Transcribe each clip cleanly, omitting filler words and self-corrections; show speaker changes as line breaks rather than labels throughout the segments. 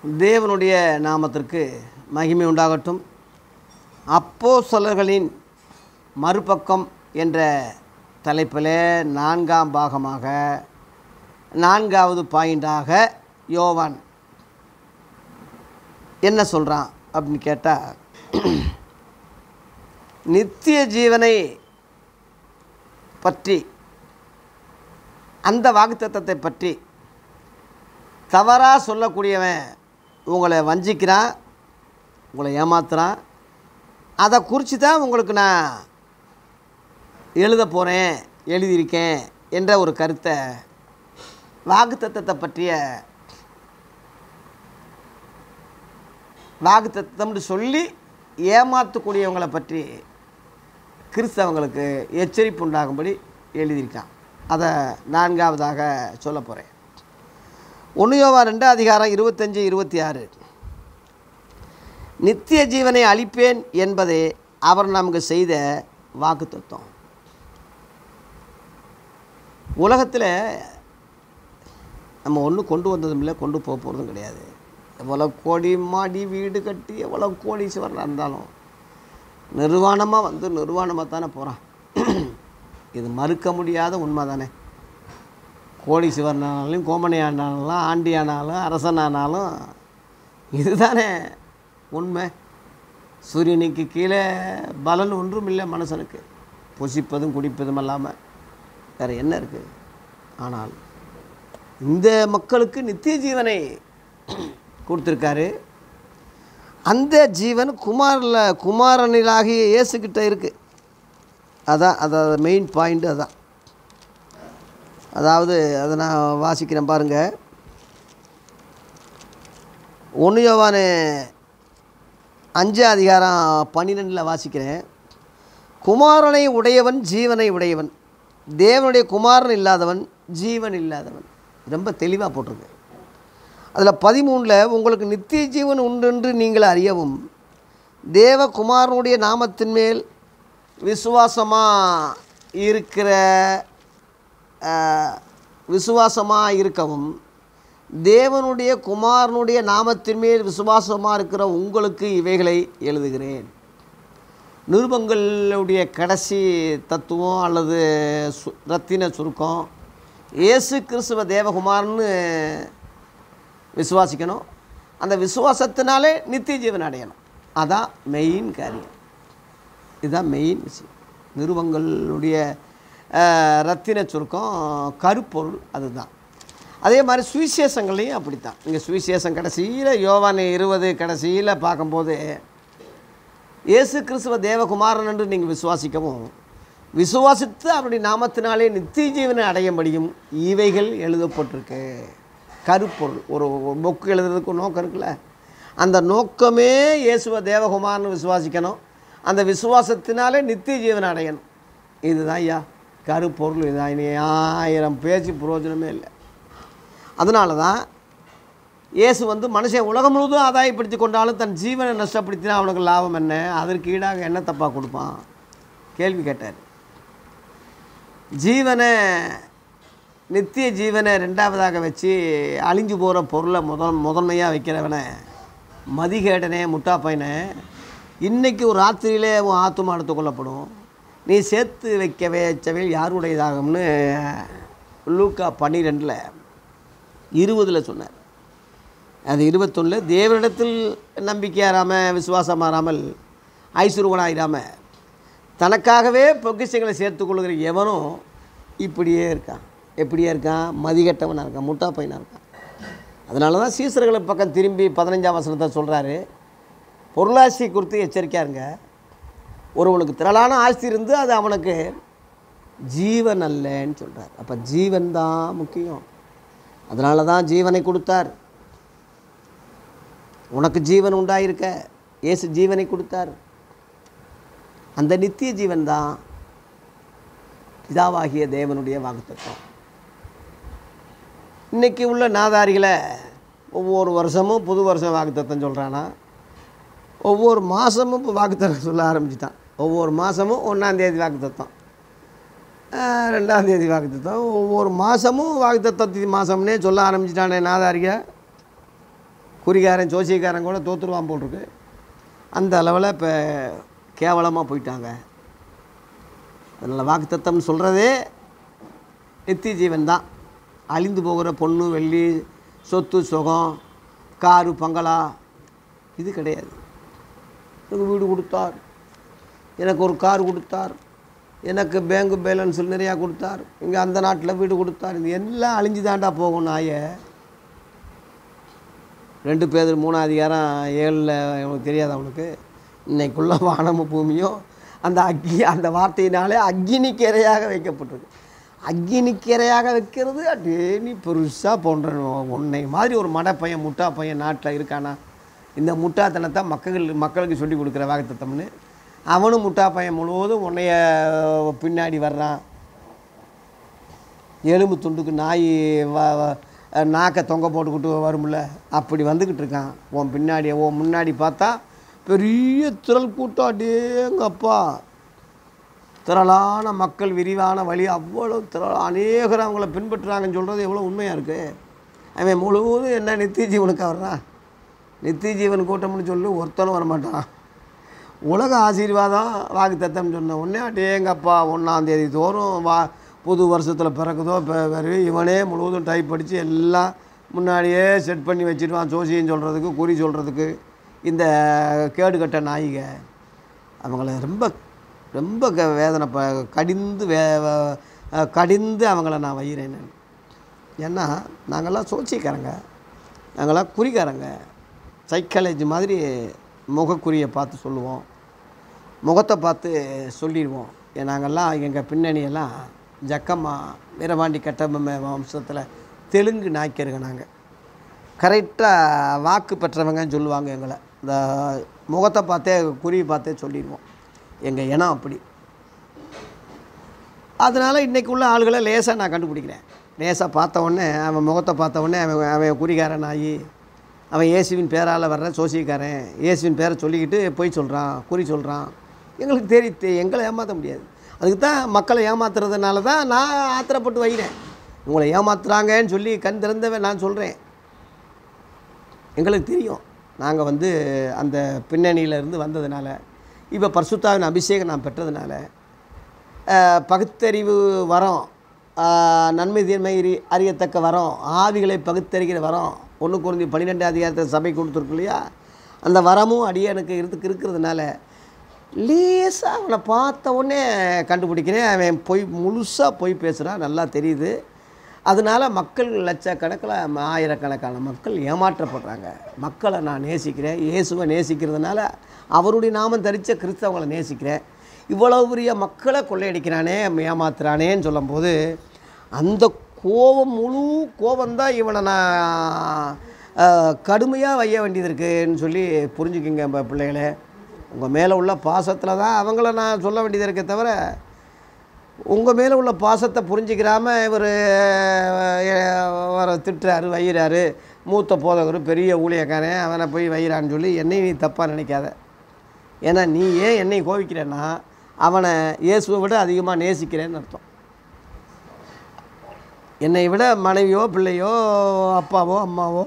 தேவனுடைய நாமத்திற்கு மகிமை உண்டாகட்டும். அப்போஸ்தலர்களின் மறுபக்கம் என்ற தலைப்பில் 4ஆம் பாகமாக 4வது பாயிண்டாக யோவான் என்ன சொல்கிறான் அப்படின்னு கேட்டால், நித்திய ஜீவனை பற்றி, அந்த வாக்குத்தத்தத்தை பற்றி தவறாக சொல்லக்கூடியவன் உங்களை வஞ்சிக்கிறான், உங்களை ஏமாத்துறான். அதை குறித்து தான் உங்களுக்கு நான் எழுத போகிறேன், எழுதியிருக்கேன் என்ற ஒரு கருத்தை, வாக்குத்தத்தத்தை பற்றிய வாக்குத்தத்தம்னு சொல்லி ஏமாற்றக்கூடியவங்களை பற்றி கிறிஸ்தவங்களுக்கு எச்சரிப்பு உண்டாகும்படி எழுதியிருக்கான். அதை 4வதாக சொல்ல போகிறேன். 1 யோவான் 2 அதிகாரம் 25, 26. நித்திய ஜீவனை அளிப்பேன் என்பதே அவர் நமக்கு செய்த வாக்குத்தத்தம். உலகத்தில் நம்ம ஒன்றும் கொண்டு வந்ததும் இல்லை, கொண்டு போக போகிறதும் கிடையாது. எவ்வளோ கோடி மாடி வீடு கட்டி எவ்வளோ கோடீஸ்வரனாக இருந்தாலும் நிர்வாணமாக வந்து நிர்வாணமாக தானே போகிறான். இது மறுக்க முடியாத உண்மை தானே. கோடீஸ்வரனாலும் கோமணியானாலும் ஆண்டியானாலும் அரசனானாலும் இதுதானே உண்மை. சூரியனுக்கு கீழே பலன் ஒன்றும் இல்லை மனுஷனுக்கு, புசிப்பதும் குடிப்பதும் இல்லாமல் வேறு என்ன இருக்குது? ஆனால் இந்த மக்களுக்கு நித்திய ஜீவனை கொடுத்துருக்காரு. அந்த ஜீவன் குமாரனிலாகிய இயேசுக்கிட்ட இருக்குது. அதான் மெயின் பாயிண்ட். அதான் அதாவது அதை நான் வாசிக்கிறேன் பாருங்கள். 1 யோவான் 5 அதிகாரம் 12 வாசிக்கிறேன். குமாரனை உடையவன் ஜீவனை உடையவன், தேவனுடைய குமாரன் இல்லாதவன் ஜீவன் இல்லாதவன். ரொம்ப தெளிவாக போட்டிருக்கு. அதில் 13 உங்களுக்கு நித்திய ஜீவன் உண்டு என்று நீங்கள் அறியவும் தேவகுமாரனுடைய நாமத்தின் மேல் விசுவாசமாக இருக்கவும் தேவனுடைய குமாரனுடைய நாமத்தின் மேல் விசுவாசமாக இருக்கிற உங்களுக்கு இவைகளை எழுதுகிறேன். நிருபங்களுடைய கடைசி தத்துவம் அல்லது ரத்தின சுருக்கம், இயேசு கிறிஸ்துவ தேவகுமாரன்னு விசுவாசிக்கணும். அந்த விசுவாசத்தினாலே நித்திய ஜீவன் அடையணும். அதான் மெயின் காரியம். இதுதான் மெயின் விஷயம். நிருபங்களுடைய ரத்தின சுருக்கம் கருப்பொருள் அதுதான். அதே மாதிரி சுவிசேஷங்களையும் அப்படித்தான். இங்கே சுவிசேஷம் கடைசியில் யோவான் 20 கடைசியில் பார்க்கும்போது இயேசு கிறிஸ்துவ தேவகுமாரன் என்று நீங்கள் விசுவாசிக்கவும் விசுவாசித்து அவருடைய நாமத்தினாலே நித்திய ஜீவனை அடையும்படியும் இவைகள் எழுதப்பட்டிருக்கு. கருப்பொருள். ஒரு புக்கு எழுதுறதுக்கு ஒரு நோக்கம் இருக்குல்ல, அந்த நோக்கமே இயேசுவ தேவகுமாரன்னு விசுவாசிக்கணும், அந்த விசுவாசத்தினாலே நித்திய ஜீவனை அடையணும். இதுதான் ஐயா கருப்பொருள். இதுதான். இனி 1000 பேச்சு பிரயோஜனமே இல்லை. அதனால தான் இயேசு வந்து மனுஷன் உலகம் முழுவதும் ஆதாயப்படுத்தி கொண்டாலும் தன் ஜீவனை நஷ்டப்படுத்தினா அவனுக்கு லாபம் என்ன? அதற்கு ஈடாக என்ன தப்பாக கொடுப்பான்? கேள்வி கேட்டார். ஜீவனை, நித்திய ஜீவனை 2வதாக வச்சு அழிஞ்சு போகிற பொருளை முதன்மையாக வைக்கிறவனை, மதிகேடனே, முட்டா பையனை, இன்றைக்கி ஒரு ராத்திரியிலே உன் ஆத்துமா எடுத்து கொள்ளப்படும், நீ சேர்த்து வைக்கவே வச்சவையில் யாருடையதாகும்னு லூக்கா 12:20 சொன்னார். அது 21 தேவனிடத்தில் நம்பிக்கையாராமல் விசுவாசம் மாறாமல் ஐஸ்வர்யனாயிராமல் தனக்காகவே பொக்கிஷங்களை சேர்த்து கொள்கிற எவனும் இப்படியே இருக்கான். எப்படியே இருக்கான்? மதிகட்டவனாக இருக்கான், முட்டா பையனாக இருக்கான். அதனால தான் சீசர்களை பக்கம் திரும்பி 15ஆம் வசனத்தை சொல்கிறாரு, பொருளாசி குறித்து எச்சரிக்கையாக இருங்க. ஒருவனுக்கு திரளான ஆஸ்தி இருந்து அது அவனுக்கு ஜீவன் அல்லன்னு சொல்கிறார். அப்போ ஜீவன் தான் முக்கியம். அதனால தான் ஜீவனை கொடுத்தார். உனக்கு ஜீவன் உண்டாயிருக்க இயேசு ஜீவனை கொடுத்தார். அந்த நித்திய ஜீவன் தான் பிதாவாகிய தேவனுடைய வாக்குத்தத்தம். இன்றைக்கி உள்ள நாதாரிகளை ஒவ்வொரு வருஷமும் புது வருஷம் வாக்குத்தத்தம் சொல்கிறானா, ஒவ்வொரு மாதமும் இப்போ வாக்குத்தத்தம் சொல்ல ஆரம்பிச்சிட்டான். ஒவ்வொரு மாதமும் 1ஆம் தேதி வாக்குத்தத்தம், 2ஆம் தேதி வாக்குத்தத்தம், ஒவ்வொரு மாதமும் வாக்குத்தத்தம் மாதம்னே சொல்ல ஆரம்பிச்சிட்டானே நாதாரிக. குறிகாரன் ஜோசியக்காரன் கூட தோற்றுருவான் போட்டிருக்கு. அந்த அளவில் இப்போ கேவலமாக போயிட்டாங்க. அதனால் வாக்குத்தத்தம்னு சொல்கிறதே நித்திய ஜீவன் தான். அழிந்து போகிற பொண்ணு வெள்ளி சொத்து சுகம் காரு பங்களா இது கிடையாது. எனக்கு வீடு கொடுத்தார், எனக்கு ஒரு கார் கொடுத்தார், எனக்கு பேங்கு பேலன்ஸ் நிறையா கொடுத்தார், இங்கே அந்த நாட்டில் வீடு கொடுத்தார். இது எல்லாம் அழிஞ்சு தாண்டா போகும். நாயை 2 பேர் 3 அதிகாரம் 7 அவனுக்கு தெரியாது. அவனுக்கு இன்னைக்குள்ள வானமும் பூமியும் அந்த வார்த்தையினாலே அக்கினிக்கு இரையாக வைக்கப்பட்டிருக்கு. அக்கினிக்கு இரையாக வைக்கிறது அப்படியே நீ பெருசாக போன்ற உன்னை மாதிரி ஒரு மடப்பையன் முட்டா பையன் நாட்டில் இருக்கானா? இந்த முட்டாத்தனத்தை மக்களுக்கு சொல்லி கொடுக்குற வாக்குத்தத்தம்னு அவனும் முட்டா பையன் முழுவதும் உன்னைய பின்னாடி வர்றான். எலும்பு துண்டுக்கு நாய் நாக்கை தொங்க போட்டுக்கிட்டு வரும்ல, அப்படி வந்துக்கிட்டு இருக்கான் உன் பின்னாடி. உன் முன்னாடி பார்த்தா பெரிய திரள் கூட்டம், அடேங்கப்பா, திரளான மக்கள், விரிவான வழி, அவ்வளோ அநேகர் அவங்கள பின்பற்றுறாங்கன்னு சொல்கிறது எவ்வளோ உண்மையாக இருக்குது. அவன் முழுவதும் என்ன நித்திய ஜீவனுக்கு வர்றான். நித்திய ஜீவன் கூட்டம்னு சொல்லி ஒருத்தனும் வரமாட்டான். உலக ஆசீர்வாதம் வாக்குத்தத்தம் சொன்ன உடனே அடேங்கப்பா 1ஆம் தேதி தோறும் புது வருஷத்தில் பிறகுதோ இவனே முழுவதும் டைப் படித்து எல்லாம் முன்னாடியே செட் பண்ணி வச்சுருவான். ஜோசியம் சொல்கிறதுக்கு குறி சொல்கிறதுக்கு. இந்த கேடுகட்ட நாயிக அவங்கள ரொம்ப ரொம்ப வேதனை கடிந்து அவங்கள நான் வைகிறேன். ஏன்னா நாங்கள்லாம் சோசிக்காரங்க, நாங்கள்லாம் குறிக்காரங்க. சைக்காலஜி மாதிரி முகக்குறியை பார்த்து சொல்லுவோம், முகத்தை பார்த்து சொல்லிடுவோம். நாங்கள்லாம் எங்கள் பின்னணியெல்லாம் ஜக்கம்மா வீரபாண்டி கட்டபொம்ம வம்சத்தில் தெலுங்கு நாய்க்கருங்க. நாங்கள் கரெக்டாக வாக்கு பெற்றவங்கன்னு சொல்லுவாங்க எங்களை. இந்த முகத்தை பார்த்தே குறியை பார்த்தே சொல்லிடுவோம். எங்கள் இனம் அப்படி. அதனால் இன்றைக்கி உள்ள ஆளுகளை லேசாக நான் கண்டுபிடிக்கிறேன். லேசாக பார்த்த உடனே அவன் முகத்தை பார்த்த உடனே அவன் குறிகாரன் ஆகி அவன் இயேசுவின் பேரால் வர்ற சோசியக்காரன் இயேசுவின் பேரை சொல்லிக்கிட்டு போய் சொல்கிறான், குறி சொல்கிறான். எங்களுக்கு எங்களை ஏமாற்ற முடியாது. அதுக்கு தான் மக்களை ஏமாத்துறதுனால தான் நான் ஆத்திரப்பட்டு வைக்கிறேன். உங்களை ஏமாத்துறாங்கன்னு சொல்லி கண் திறந்தவன் நான் சொல்கிறேன். எங்களுக்கு தெரியும் நாங்கள் அந்த பின்னணியிலேருந்து வந்ததுனால, இப்போ பரிசுத்தாவின் அபிஷேகம் நான் பெற்றதுனால, பகுத்தறிவு வரோம், நன்மை தீர்மை அறியத்தக்க வரோம், ஆவிகளை பகுத்தறிகிற வரோம், 1 Corinthians 12 அதிகாரத்தை சபை கொடுத்துருக்கு இல்லையா, அந்த வரமும் அடியனுக்கு இருக்கிறதுனால லேசாக அவனை பார்த்த உடனே கண்டுபிடிக்கிறேன். அவன் முழுசாக போய் பேசுகிறான், நல்லா தெரியுது. அதனால் மக்கள் லட்சக்கணக்கில் ஆயிரக்கணக்கான மக்கள் ஏமாற்றப்படுறாங்க. மக்களை நான் நேசிக்கிறேன், இயேசுவை நேசிக்கிறதுனால அவருடைய நாமம் தரித்த கிறிஸ்தவங்களை நேசிக்கிறேன். இவ்வளவு பெரிய மக்களை கொள்ளையடிக்கிறானே ஏமாத்துறானேன்னு சொல்லும்போது அந்த முழு கோபந்தான் இவனை நான் கடுமையாக வைய வேண்டியது இருக்குதுன்னு சொல்லி புரிஞ்சுக்கிங்க பிள்ளைகளே. உங்கள் மேலே உள்ள பாசத்தில் தான் அவங்கள நான் சொல்ல வேண்டியது இருக்கே தவிர, உங்கள் மேலே உள்ள பாசத்தை புரிஞ்சிக்கிறாமல் இவர் திட்டுறாரு வைகிறாரு, மூத்த போதகர் பெரிய ஊழியக்காரன் அவனை போய் வைகிறான்னு சொல்லி என்னை நீ தப்பாக நினைக்காத. ஏன்னா நீ ஏன் என்னை கோவிக்கிறேன்னா அவனை இயேசுவை விட அதிகமாக நேசிக்கிறேன்னு அர்த்தம். என்னை விட மனைவியோ பிள்ளையோ அப்பாவோ அம்மாவோ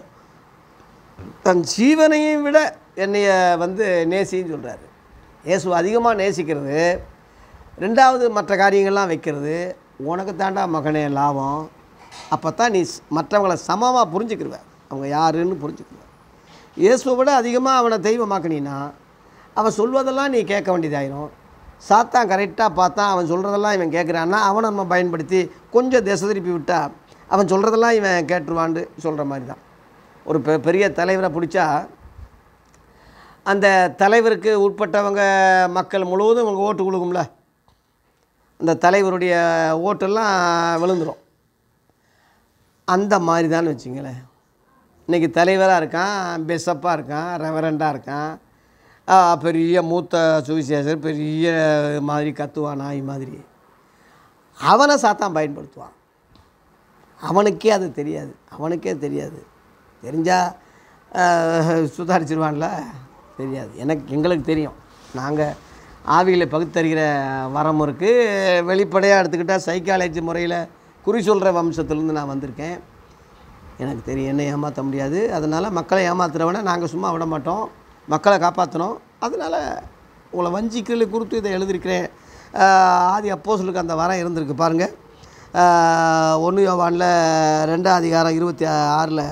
தன் ஜீவனையும் விட என்னைய நேசின்னு சொல்கிறாரு. இயேசுவை அதிகமாக நேசிக்கிறது, 2வது மற்ற காரியங்கள்லாம் வைக்கிறது உனக்கு தாண்டா மகனே லாபம். அப்போ தான் நீ மற்றவங்களை சமமாக புரிஞ்சுக்கிடுவ, அவங்க யாருன்னு புரிஞ்சுக்கிடுவ. இயேசுவை விட அதிகமாக அவனை தெய்வமாக்கினா அவன் சொல்வதெல்லாம் நீ கேட்க வேண்டியதாயிரும். சாத்தான் கரெக்டாக பார்த்தா அவன் சொல்கிறதெல்லாம் இவன் கேட்குறான்னா அவனை நம்ம பயன்படுத்தி கொஞ்சம் திசை திருப்பி விட்டால் அவன் சொல்கிறதெல்லாம் இவன் கேட்டுருவான்னு சொல்கிற மாதிரி தான். ஒரு பெரிய தலைவரை பிடிச்சா அந்த தலைவருக்கு உட்பட்டவங்க மக்கள் முழுவதும் அவங்க ஓட்டு கொடுக்கும்ல, அந்த தலைவருடைய ஓட்டெல்லாம் விழுந்துடும். அந்த மாதிரி தான் வச்சுங்களேன். இன்றைக்கி தலைவராக இருக்கான், பிஷப்பாக இருக்கான், ரெவரண்டாக இருக்கான், பெரிய மூத்த சுவிசேஷர் பெரிய மாதிரி கத்துவான் நாய் மாதிரி. அவனை சாத்தான் பயன்படுத்துவான். அவனுக்கே அது தெரியாது, அவனுக்கே தெரியாது. தெரிஞ்சால் சுதாரிச்சிருவான்ல, தெரியாது. எங்களுக்கு தெரியும். நாங்கள் ஆவிகளை பகுத்தறிகிற வரம் இருக்குது. வெளிப்படையாக எடுத்துக்கிட்டால் சைக்காலஜி முறையில் குறி சொல்கிற வம்சத்துலேருந்து நான் வந்திருக்கேன். எனக்கு தெரியும் என்ன ஏமாற்ற முடியாது, அதனால் மக்களை ஏமாத்துறவனை நாங்கள் சும்மா விட மாட்டோம், மக்களை காப்பாற்றணும், அதனால் உங்களை வஞ்சிக்களை குறித்து இதை எழுதியிருக்கிறேன். ஆதி அப்போஸ்தலருக்கு அந்த வரம் இருந்திருக்கு பாருங்கள். 1 யோவானில் 2 அதிகாரம் 26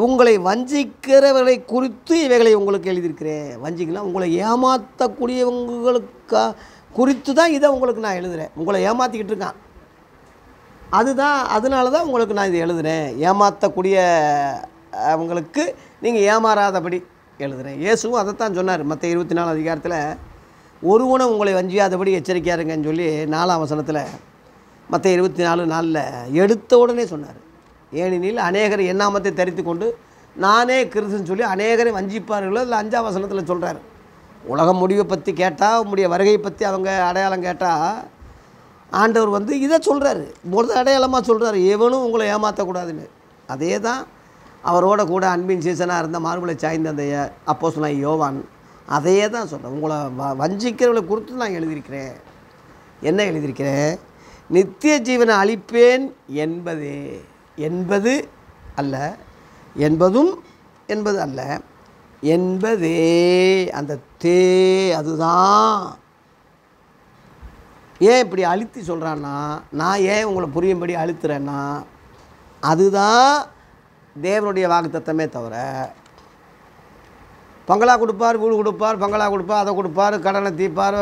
உங்களை வஞ்சிக்கிறவர்களை குறித்து இவைகளை உங்களுக்கு எழுதியிருக்கிறேன். வஞ்சிக்கலாம் உங்களை ஏமாற்றக்கூடியவங்களுக்கு குறித்து தான் இதை உங்களுக்கு நான் எழுதுகிறேன். உங்களை ஏமாற்றிக்கிட்டு இருக்கான், அதனால தான் உங்களுக்கு நான் இதை எழுதுகிறேன். ஏமாற்றக்கூடிய அவங்களுக்கு நீங்கள் ஏமாறாதபடி எழுதுகிறேன். இயேசுவும் அதைத்தான் சொன்னார். மத்திய 24 அதிகாரத்தில் ஒருவனும் உங்களை வஞ்சியாதபடி எச்சரிக்கையாருங்கன்னு சொல்லி 4ஆம் வசனத்தில் மத்திய 24:4 எடுத்த உடனே சொன்னார். ஏனெனில் அநேகர் எண்ணாமத்தை தரித்து கொண்டு நானே கிறிஸ்துன்னு சொல்லி அநேகரை வஞ்சிப்பார்களோ. அதில் 5ஆம் வசனத்தில் சொல்கிறார். உலகம் முடிவை பற்றி கேட்டால், உங்களுடைய வருகையை பற்றி அவங்க அடையாளம் கேட்டால் ஆண்டவர் இதை சொல்கிறாரு, ஒரு அடையாளமாக சொல்கிறார், எவனும் உங்களை ஏமாற்றக்கூடாதுன்னு. அதே தான் அவரோட கூட அன்பின் சீசனாக இருந்த மார்பலை சாய்ந்த அந்த அப்போஸ்தலனாகிய யோவான் அதையே தான் சொல்கிறேன். உங்களை வஞ்சிக்கிறவர்களை குறித்து நான் எழுதியிருக்கிறேன். என்ன எழுதியிருக்கிறேன்? நித்திய ஜீவனை அளிப்பேன் என்பது அல்ல, என்பதே அந்த அதுதான். ஏன் இப்படி அழுத்தி சொல்கிறான்னா, நான் ஏன் உங்களை புரியும்படி அழுத்துறேன்னா, அதுதான் தேவனுடைய வாக்குத்தத்தமே தவிர பங்களா கொடுப்பார், வீடு கொடுப்பார், பங்களா கொடுப்பார், அதை கொடுப்பார், கடனை தீர்ப்பார்,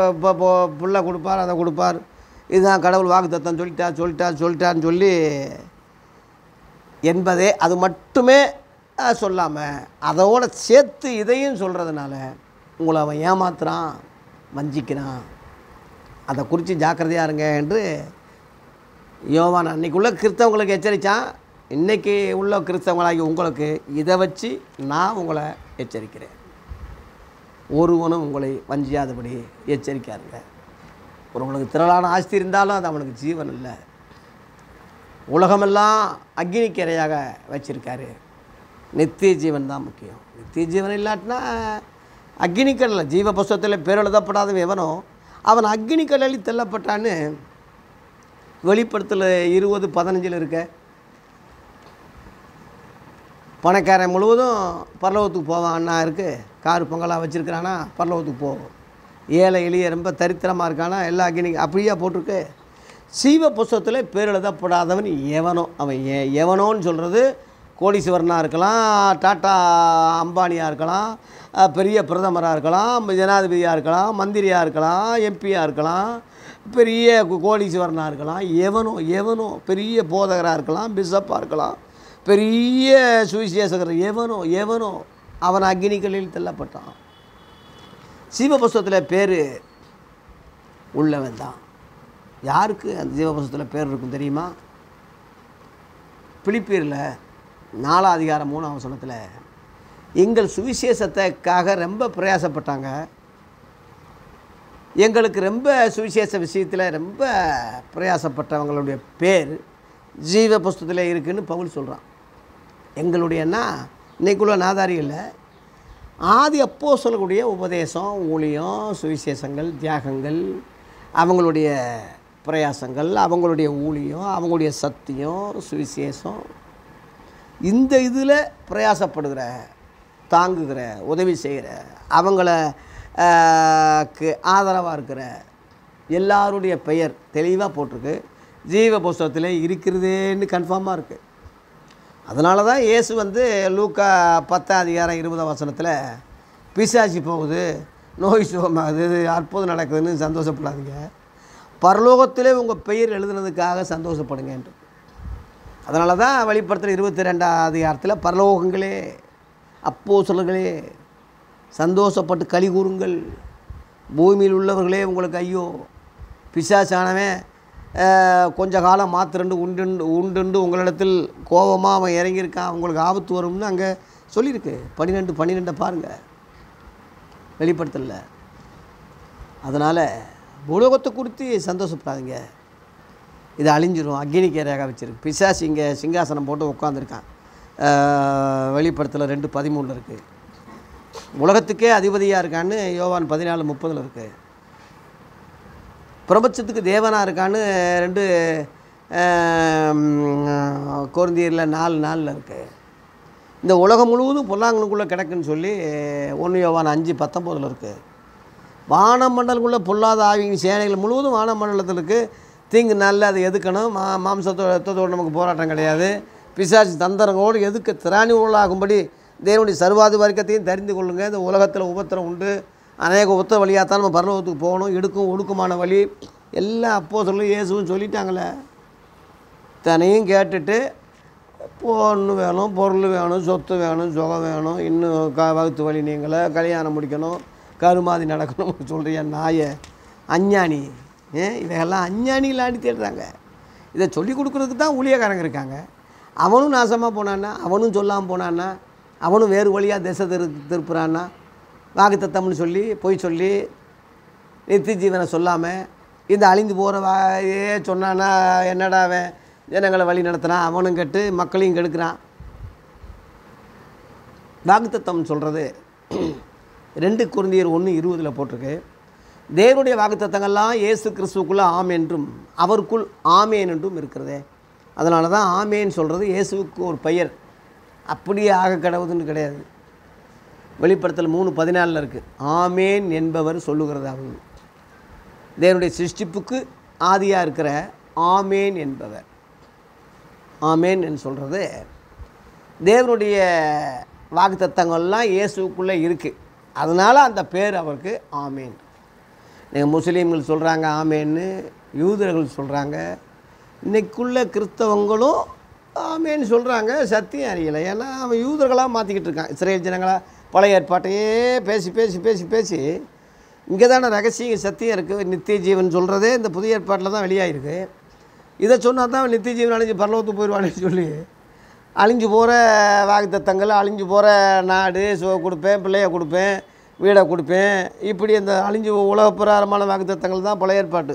புள்ள கொடுப்பார், அதை கொடுப்பார், இதுதான் கடவுள் வாக்குத்தத்தம் சொல்லிட்டான்னு சொல்லி என்பதே அது மட்டுமே சொல்லாமல் அதோடு சேர்த்து இதையும் சொல்கிறதுனால உங்களை அவன் ஏமாத்துறான், வஞ்சிக்கிறான். அதை குறித்து ஜாக்கிரதையாக இருங்க என்று யோவான் அன்றைக்குள்ள கிறிஸ்தவங்களுக்கு எச்சரித்தான். இன்றைக்கி உள்ள கிறிஸ்தவங்களாகி உங்களுக்கு இதை வச்சு நான் உங்களை எச்சரிக்கிறேன். ஒருவனும் உங்களை வஞ்சியாதபடி எச்சரிக்காருங்க. உங்களுக்கு திரளான ஆஸ்தி இருந்தாலும் அது அவனுக்கு ஜீவன் இல்லை. உலகமெல்லாம் அக்னிக்கு இரையாக வச்சிருக்காரு. நித்திய ஜீவன் தான் முக்கியம். நித்திய ஜீவன் இல்லாட்டினா அக்னிக்கடலில் ஜீவ புஸ்தகத்தில் பேர் எழுதப்படாதவன் எவனோ அவன் அக்னிக்கடலில் தள்ளப்பட்டான்னு வெளிப்படுத்தல் 20:15 இருக்க. பணக்காரன் முழுவதும் பரலோகத்துக்கு போவான். அண்ணா இருக்குது, காரு பொங்கலாக வச்சுருக்கிறானா பரலோகத்துக்கு போவோம். ஏழை எளிய ரொம்ப தரித்திரமாக இருக்கானா எல்லா அக்னி அப்படியே போட்டிருக்கு. ஜீவ புஸ்தகத்தில் பேர் எழுதப்படாதவன் எவனோ, அவன் எவனோன்னு சொல்கிறது கோடீஸ்வரனாக இருக்கலாம், டாட்டா அம்பானியாக இருக்கலாம், பெரிய பிரதமராக இருக்கலாம், ஜனாதிபதியாக இருக்கலாம், மந்திரியாக இருக்கலாம், எம்பியாக இருக்கலாம், பெரிய கோடீஸ்வரனாக இருக்கலாம், எவனோ பெரிய போதகராக இருக்கலாம், பிஷப்பாக இருக்கலாம், பெரிய சுவிசேஷகர் எவனோ அவன் அக்னிகளில் தள்ளப்பட்டான். ஜீவ புஸ்தகத்தில் பேர் உள்ளவன் தான். யாருக்கு அந்த ஜீவ புஸ்தகத்தில் பேர் இருக்கும் தெரியுமா? பிலிப்பியரில் 4 அதிகாரம் 3ஆம் வசனத்தில் எங்கள் சுவிசேஷத்துக்காக ரொம்ப பிரயாசப்பட்டாங்க, எங்களுக்கு ரொம்ப சுவிசேஷ விஷயத்தில் ரொம்ப பிரயாசப்பட்டவங்களுடைய பேர் ஜீவ புஸ்தகத்தில் இருக்குதுன்னு பவுல் சொல்கிறான். எங்களுடையன்னா இன்றைக்குள்ள நாதாரியில் ஆதி அப்போஸ்தலர்களுடைய உபதேசம், ஊழியம், சுவிசேஷங்கள், தியாகங்கள், அவங்களுடைய பிரயாசங்கள், அவங்களுடைய ஊழியம், அவங்களுடைய சத்தியம், சுவிசேஷம், இந்த இதில் பிரயாசப்படுகிற, தாங்குகிற, உதவி செய்கிற, அவங்கள ஆதரவாக இருக்கிற எல்லாருடைய பெயர் தெளிவாக போட்டிருக்கு. ஜீவ புஸ்தகத்தில் இருக்கிறதேன்னு கன்ஃபார்மாக இருக்குது. அதனால தான் இயேசு லூக்கா 10 அதிகாரம் 20 வசனத்தில் பிசாசி போகுது, நோய் சுகமாகுது, இது அற்புதம் நடக்குதுன்னு சந்தோஷப்படாதீங்க, பரலோகத்திலே உங்கள் பெயர் எழுதுனதுக்காக சந்தோஷப்படுங்கன்று. அதனால தான் வெளிப்படுத்தல் 22 அதிகாரத்தில் பரலோகங்களே அப்போஸ்தலர்களே சந்தோஷப்பட்டு களி கூறுங்கள், பூமியில் உள்ளவர்களே உங்களுக்கு ஐயோ, பிசாசானவன் கொஞ்ச காலம் மாத்திரண்டு உண்டுண்டு உங்களிடத்தில் கோபமாக அவன் இறங்கியிருக்கான், உங்களுக்கு ஆபத்து வரும்னு அங்கே சொல்லியிருக்கு. 12 பாருங்கள் வெளிப்படுத்தல. அதனால் பூலோகத்தை குறித்து சந்தோஷப்படாதீங்க, இது அழிஞ்சிரும், அக்னிக்கு இரையாக வச்சிருக்கு. பிசாசு இங்கே சிங்காசனம் போட்டு உட்காந்துருக்கான். வெளிப்படுத்தல 2:13 இருக்குது. உலகத்துக்கே அதிபதியாக இருக்கான்னு யோவான் 14:30 இருக்குது. பிரபஞ்சத்துக்கு தேவனாக இருக்கான்னு 2 கொரிந்தியரில் 4:4 இருக்குது. இந்த உலகம் முழுவதும் பொல்லாங்கனுக்குள்ளே கிடக்குன்னு சொல்லி 1 யோவான் 5:19 இருக்குது. வானமண்டலுக்குள்ளே பொல்லாத ஆவியின் சேனைகள் முழுவதும் வானமண்டலத்தில் இருக்குது. தீங்கு நல்ல அதை எதுக்கணும். மாம்சத்தோடு நமக்கு போராட்டம் கிடையாது. பிசாசு தந்திரங்களோடு எதுக்கு திராணி உள்ளாகும்படி தேவனுடைய சர்வாதிகாரத்தையும் தெரிந்து கொள்ளுங்கள். இந்த உலகத்தில் உபத்திரம் உண்டு. அநேக உத்தர வழியாகத்தான் நம்ம பரலோகத்துக்கு போகணும். இடுக்கும் ஒடுக்குமான வழி எல்லாம் அப்போஸ்தலரும் இயேசுவும் சொல்லிட்டாங்களே. தனையும் கேட்டுட்டு பொண்ணு வேணும், பொருள் வேணும், சொத்து வேணும், சுகம் வேணும், இன்னும் வகுத்து வழி நீங்களை கல்யாணம் முடிக்கணும், கருமாதி நடக்கணும் சொல்கிறியா நாயை அஞ்ஞானி. இவையெல்லாம் அஞ்ஞானிகளாடி தேடுறாங்க. இதை சொல்லிக் கொடுக்குறதுக்கு தான் ஊழியக்காரங்க இருக்காங்க. அவனும் நாசமாக போனான்னா, அவனும் சொல்லாமல் போனான்னா, அவனும் வேறு வழியாக திசை திருப்புறான்னா, வாக்குத்தத்தம்னு சொல்லி பொய் சொல்லி நித்திய ஜீவனை சொல்லாமல் இந்த அழிந்து போகிற சொன்னான்னா என்னடா அவன் ஜனங்களை வழி நடத்துகிறான், அவனும் கெட்டு மக்களையும் கெடுக்கிறான். வாக்குத்தத்தம் சொல்கிறது 2 கொரிந்தியர் 1:20 போட்டிருக்கு. தேவனுடைய வாக்குத்தத்தங்கள்லாம் இயேசு கிறிஸ்துவுக்குள்ளே ஆம் என்றும் அவருக்குள் ஆமேன் என்றும் இருக்கிறதே. அதனால தான் ஆமேன்னு சொல்கிறது இயேசுவுக்கு ஒரு பெயர். அப்படியே ஆக கடவுதுன்னு கிடையாது. வெளிப்படுத்தல் 3:14 இருக்குது. ஆமேன் என்பவர் சொல்லுகிறதாவது. தேவனுடைய சிருஷ்டிப்புக்கு ஆதியாக இருக்கிற ஆமேன் என்பவர். ஆமேன் என்று சொல்கிறது தேவனுடைய வாக்குத்தத்தங்கள்லாம் இயேசுக்குள்ளே இருக்குது. அதனால் அந்த பேர் அவருக்கு ஆமேன். நீங்கள் முஸ்லீம்கள் சொல்கிறாங்க ஆமேன்னு, யூதர்கள் சொல்கிறாங்க. இன்றைக்குள்ள கிறிஸ்தவங்களும் ஆமேன்னு சொல்கிறாங்க. சத்தியம் அறியலை. ஏன்னா அவன் யூதர்களாக மாற்றிக்கிட்டு இருக்கான். இஸ்ரேல் ஜனங்களாக பழைய ஏற்பாட்டையே பேசி பேசி பேசி பேசி இங்கே தானே ரகசிய சத்தியம் இருக்குது. நித்திய ஜீவன் சொல்கிறதே இந்த புதிய ஏற்பாட்டில் தான் வெளியாகிருக்கு. இதை சொன்னால் தான் நித்திய ஜீவன் அழிஞ்சு பரலோகத்துக்கு போயிடுவான்னு சொல்லி அழிஞ்சு போகிற வாக்குத்தத்தங்கள், அழிஞ்சு போகிற நாடு கொடுப்பேன், பிள்ளையை கொடுப்பேன், வீடை கொடுப்பேன், இப்படி இந்த அழிஞ்சு உலக பிரகாரமான வாக்குத்தத்தங்கள் தான் பழைய ஏற்பாட்டு.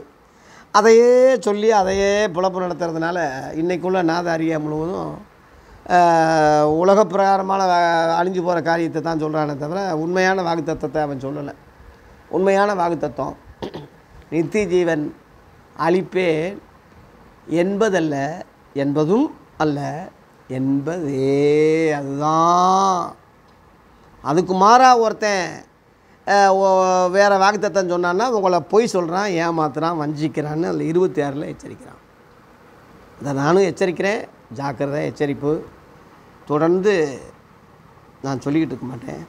அதையே சொல்லி அதையே பிழப்பு நடத்துறதுனால இன்றைக்குள்ள நாதாரியா முழுவதும் உலக பிரகாரமான அழிஞ்சு போகிற காரியத்தை தான் சொல்கிறானே தவிர உண்மையான வாக்குத்தத்தத்தை அவன் சொல்லலை. உண்மையான வாக்குத்தத்தம் நித்திய ஜீவன் அழிப்பேன் என்பதல்ல, என்பதும் அல்ல, என்பதே அதுதான். அதுக்கு மாறாக ஒருத்தன் வேறு வாக்குத்தத்தம் சொன்னான்னா உங்களை பொய் சொல்கிறான், ஏமாத்துறான், வஞ்சிக்கிறான்னு அதில் 26 எச்சரிக்கிறான். அதை நானும் எச்சரிக்கிறேன். ஜாக்கிரதை, எச்சரிப்பு. தொடர்ந்து நான் சொல்லிக்கிட்டு இருக்க மாட்டேன்.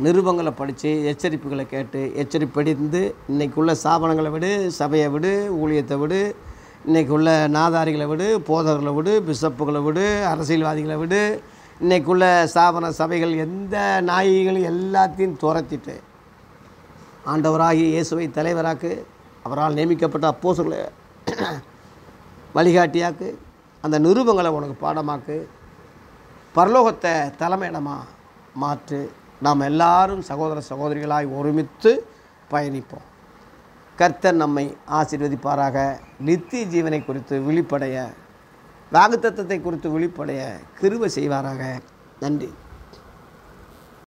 நிருபங்களை படித்து எச்சரிப்புகளை கேட்டு எச்சரிப்படிந்து இன்றைக்குள்ள ஸ்தாபனங்களை விடு, சபையை விடு, ஊழியத்தை விடு, இன்றைக்குள்ள நாதாரிகளை விடு, போதகர்களை விடு, பிஷப்புகளை விடு, அரசியல்வாதிகளை விடு, இன்றைக்குள்ள ஸ்தாபன சபைகள் எந்த நாயகிகள் எல்லாத்தையும் துரத்திட்டு ஆண்டவராகி இயேசுவை தலைவராக்கு, அவரால் நியமிக்கப்பட்ட அப்போஸ்தலர்களை வழிகாட்டியாக்கு, அந்த நிருபங்களை உனக்கு பாடமாக்கு, பரலோகத்தை தலைமையிடமாக மாற்று. நாம் எல்லாரும் சகோதர சகோதரிகளாய் ஒருமித்து பயணிப்போம். கர்த்தர் நம்மை ஆசீர்வதிப்பாராக. நித்திய ஜீவனை குறித்து விழிப்படைய, வாக்குத்தத்தத்தை குறித்து விழிப்படைய கிருபை செய்வாராக. நன்றி.